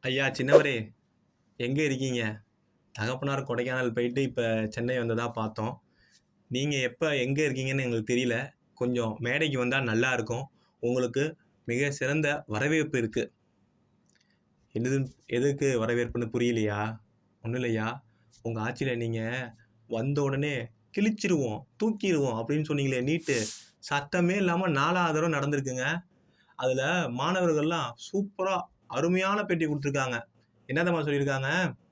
ஐயா சின்னவரே, எங்க இருக்கீங்க? தகப்பனார் கொடைக்கானல் போயிட்டு இப்ப சென்னை வந்ததா பார்த்தோம். நீங்க எப்ப எங்க இருக்கீங்கன்னு எங்களுக்கு தெரியல. கொஞ்சம் மேடைக்கு வந்தா நல்லா இருக்கும். உங்களுக்கு மிக சிறந்த வரவேற்பு இருக்கு. என்னது எதுக்கு வரவேற்புன்னு புரியலையா? ஒண்ணும் இல்லையா, உங்க ஆட்சியில நீங்க வந்த உடனே கிழிச்சிருவோம், தூக்கிருவோம் அப்படின்னு சொன்னீங்களே நீட்டு, சத்தமே இல்லாம 4வது தடவ நடந்திருக்குங்க. அதுல மாணவர்கள்லாம் சூப்பரா அருமையான பேட்டி குடுத்துருக்காங்க. என்ன தெரியுமா சொல்லியிருக்காங்க?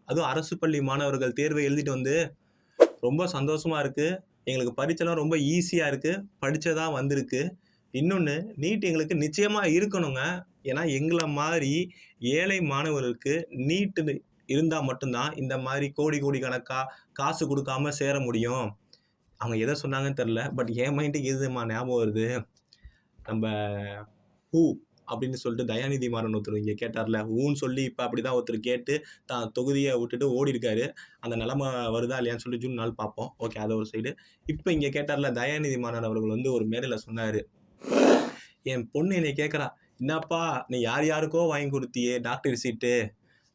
அதுவும் அரசு பள்ளி மாணவர்கள் தேர்வை எழுதிட்டு வந்து, "ரொம்ப சந்தோஷமா இருக்கு. எங்களுக்கு பரீட்சைலாம் ரொம்ப ஈஸியா இருக்கு. படிச்சதா வந்திருக்கு. இன்னொன்னு நீட் எங்களுக்கு நிச்சயமா இருக்கணுங்க. ஏன்னா எங்கள மாரி ஏழை மாணவர்களுக்கு நீட்டுன்னு இருந்தா மட்டும் தான் இந்த மாரி கோடி கோடி கணக்கா காசு குடுக்காம சேர முடியும்." அவங்க எத சொன்னாங்கன்னு தெரியல. பட் என் மைண்டுக்கு எது தெரியுமா ஞாபகம் வருது? நம்ப "ஹூ" அப்படின்னு சொல்லிட்டு தயாநிதி மாறன் ஒருத்தர் இங்க கேட்டார்ல. "ஹூன்னு" சொல்லி இப்ப அப்படிதான் ஒருத்தர் கேட்டு தான் தொகுதிய விட்டுட்டு ஓடியிருக்காரு. அந்த நிலைமை வருதா இல்லையான்னு சொல்லி ஜூன் 4 பார்ப்போம். ஓகே அது ஒரு சைடு. இப்ப இங்க கேட்டார்ல தயாநிதி மாறன் அவர்கள் வந்து ஒரு மேடையில சொன்னாரு. என் பொண்ணு என்னைய கேட்கிறா, "என்னப்பா நீ யார் யாருக்கோ வாங்கி குடுத்தியே டாக்டர் சீட்டு.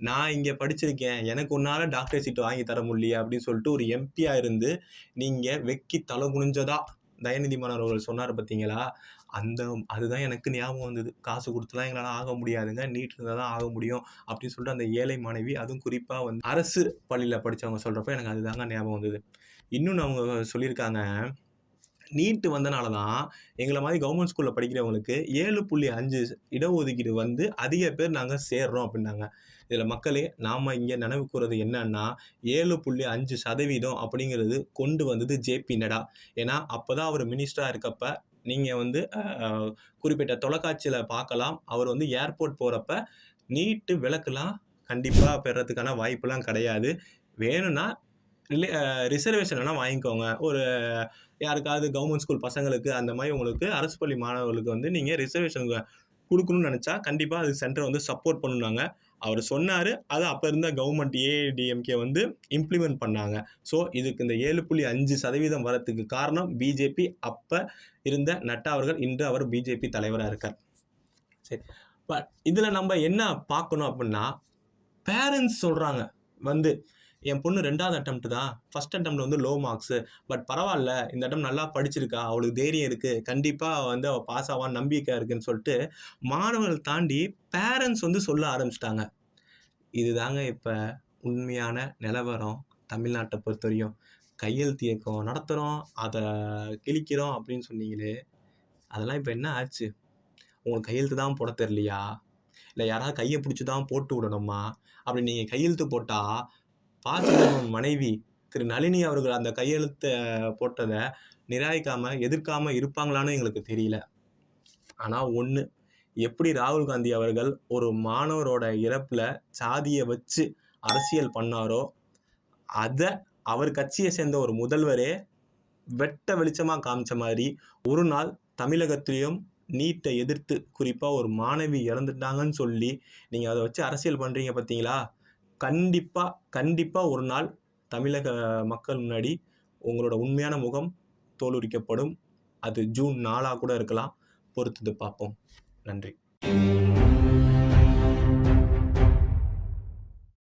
நான் இங்க படிச்சிருக்கேன். எனக்கு உன்னால டாக்டர் சீட் வாங்கி தர முடியலையே" அப்படின்னு சொல்லிட்டு ஒரு எம்பியா இருந்து, நீங்க வெட்கி தலை குனிஞ்சதா தயாநிதி மாறன் அவர்கள் சொன்னாரு பார்த்தீங்களா? அந்த அதுதான் எனக்கு ஞாபகம் வந்தது. காசு குடுத்துலாம் எங்களால ஆக முடியாதுங்க. நீட் இருந்தா தான் ஆக முடியும். அப்படின்னு சொல்லிட்டு அந்த ஏழை மாணவி, அதுவும் குறிப்பா வந்து அரசு பள்ளியில படிச்சவங்க சொல்றப்ப எனக்கு அதுதாங்க ஞாபகம் வந்தது. இன்னொன்னு அவங்க சொல்லியிருக்காங்க. நீட் வந்தனால தான் எங்கள மாரி கவர்ன்மென்ட் ஸ்கூல்ல படிக்கிறவங்களுக்கு 7.5 இடஒதுக்கீடு வந்து அதிக பேர் நாங்க சேர்றோம் அப்டின்னாங்க. இதுல மக்களே நாம இங்க நினைவு கூர்றது என்னன்னா, 7.5% அப்படிங்கிறது கொண்டு வந்தது ஜே.பி. நட்டா. ஏன்னா, அப்பதான் அவரு மினிஸ்டரா இருக்கப்ப, நீங்க வந்து குறிப்பிட்ட தொலைக்காட்சியில பார்க்கலாம். அவர் வந்து ஏர்போர்ட் போறப்ப, நீட் விலக்குலாம் கண்டிப்பா பெறதுக்கான வாய்ப்புலாம் கிடையாது. வேணும்னா ரிலே அ ரிசர்வேஷன் வேணா வாங்கிக்கோங்க. ஒரு யாருக்காவது கவர்ன்மென்ட் ஸ்கூல் பசங்களுக்கு அந்த மாரி உங்களுக்கு அரசு பள்ளி மாணவர்களுக்கு வந்து நீங்க ரிசர்வேஷன் குடுக்கணும்னு நெனச்சா, கண்டிப்பா அது சென்டர் வந்து சப்போர்ட் பண்ணுனாங்க. அவரு சொன்னாரு. அத அப்ப இருந்த கவர்ன்மென்ட் ஏஐடிஎம்கே வந்து இம்ப்ளிமெண்ட் பண்ணாங்க. ஸோ, இதுக்கு இந்த 7.5% வரதுக்கு காரணம் பிஜேபி. அப்ப இருந்த நட்டா அவர்கள். இன்று அவர் பிஜேபி தலைவரா இருக்கார். சரி. இதுல நம்ப என்ன பார்க்கணும் அப்டின்னா, பேரன்ட்ஸ் சொல்றாங்க வந்து, "என் பொண்ணு 2வது அட்டெம்ப்ட் தான். ஃபர்ஸ்ட் அட்டெம்ப்ட்ல வந்து லோ மார்க்ஸ். பட் பரவால்ல. இந்த அட்டெம்ப்ட் நல்லா படிச்சிருக்கா. அவளுக்கு தைரியம் இருக்கு. கண்டிப்பா வந்து அவ பாஸ் ஆவான்னு நம்பிக்கை இருக்குன்னு" சொல்ட்டு, மாணவர்கள் தாண்டி பேரன்ட்ஸ் வந்து சொல்ல ஆரம்பிச்சுட்டாங்க. இதுதாங்க இப்ப உண்மையான நிலவரம் தமிழ்நாட்ட பொறுத்தவரையும். கையெழுத்து இயக்கம் நடத்துறோம், அத கிழிக்கிறோம் அப்படின்னு சொன்னீங்களே, அதெல்லாம் இப்ப என்ன ஆச்சு? உங்களுக்கு கையெழுத்து தான் போடத் தெரியலையா? இல்ல யாராவது கைய புடிச்சு தான் போட்டு விடணுமா? அப்படி நீங்க கையெழுத்து போட்டா, ப. சிதம்பரம் மனைவி திரு நளினி அவர்கள் அந்த கையெழுத்த போட்டத நிராகரிக்காம, எதிர்க்காம இருப்பாங்களான்னு எங்களுக்கு தெரியல. ஆனா ஒண்ணு, எப்படி ராகுல் காந்தி அவர்கள் ஒரு மாணவரோட இறப்புல சாதிய வச்சு அரசியல் பண்ணாரோ, அத அவர் கட்சிய சேர்ந்த ஒரு முதல்வரே வெட்ட வெளிச்சமா காமிச்ச மாரி, ஒரு நாள் தமிழகத்திலும் நீட்ட எதிர்த்து குறிப்பா ஒரு மாணவி இறந்துட்டாங்கன்னு சொல்லி, நீங்க அத வச்சு அரசியல் பண்றீங்க பார்த்தீங்களா? கண்டிப்பா, கண்டிப்பா ஒரு நாள் தமிழக மக்கள் முன்னாடி உங்களோட உண்மையான முகம் தோலுரிக்கப்படும். அது ஜூன் 4 கூட இருக்கலாம். பொறுத்திருந்து பார்ப்போம். நன்றி.